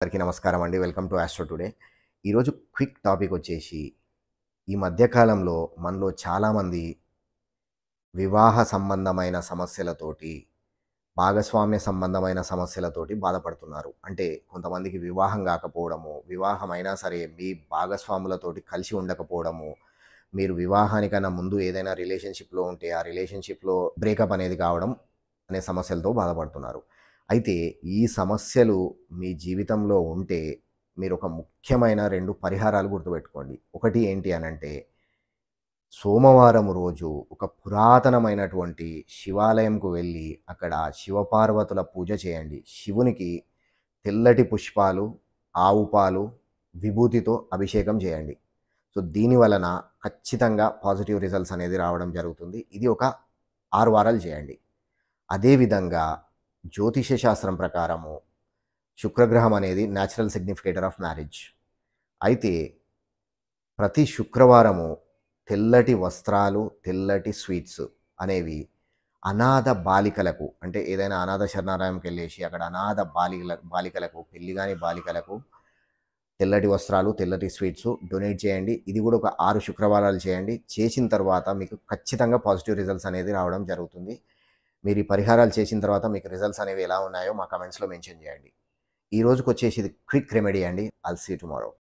అందరికీ నమస్కారం అండి. Welcome to astro today. ఈరోజు క్విక్ టాపిక్ వచ్చేసి, ఈ మధ్య కాలంలో మనలో చాలామంది వివాహ సంబంధమైన సమస్యలతోటి, భాగస్వామ్య సంబంధమైన సమస్యలతోటి బాధపడుతున్నారు. అంటే కొంతమందికి వివాహం కాకపోవడము, వివాహం అయినా సరే మీ భాగస్వాములతోటి కలిసి ఉండకపోవడము, మీరు వివాహానికన్నా ముందు ఏదైనా రిలేషన్‌షిప్‌లో ఉంటే, ఆ రిలేషన్‌షిప్‌లో బ్రేకప్ అనేది కావడం అనే సమస్యలతో బాధపడుతున్నారు. అయితే ఈ సమస్యలు మీ జీవితంలో ఉంటే మీరొక ముఖ్యమైన 2 పరిహారాలు గుర్తుపెట్టుకోండి. ఒకటి ఏంటి అనంటే, సోమవారం రోజు ఒక పురాతనమైనటువంటి శివాలయంకు వెళ్ళి అక్కడ శివపార్వతుల పూజ చేయండి. శివునికి తెల్లటి పుష్పాలు, ఆవు పాలు, విభూతితో అభిషేకం చేయండి. సో, దీని వలన ఖచ్చితంగా పాజిటివ్ రిజల్ట్స్ అనేది రావడం జరుగుతుంది. ఇది ఒక 6 వారాలు చేయండి. అదేవిధంగా జ్యోతిష్య శాస్త్రం ప్రకారము శుక్రగ్రహం అనేది న్యాచురల్ సిగ్నిఫికేటర్ ఆఫ్ మ్యారేజ్. అయితే ప్రతి శుక్రవారము తెల్లటి వస్త్రాలు, తెల్లటి స్వీట్స్ అనేవి అనాథ బాలికలకు, అంటే ఏదైనా అనాథ శరణాలయంకెళ్ళేసి అక్కడ అనాథ బాలికలకు, పెళ్లి గాని బాలికలకు తెల్లటి వస్త్రాలు, తెల్లటి స్వీట్స్ డొనేట్ చేయండి. ఇది కూడా ఒక 6 శుక్రవారాలు చేయండి. చేసిన తర్వాత మీకు ఖచ్చితంగా పాజిటివ్ రిజల్ట్స్ అనేది రావడం జరుగుతుంది. మీరు ఈ పరిహారాలు చేసిన తర్వాత మీకు రిజల్ట్స్ అనేవి ఎలా ఉన్నాయో మా కామెంట్స్‌లో మెన్షన్ చేయండి. ఈ రోజుకొచ్చేసి ఇది క్విక్ రెమెడీ అండి. I'll see you tomorrow.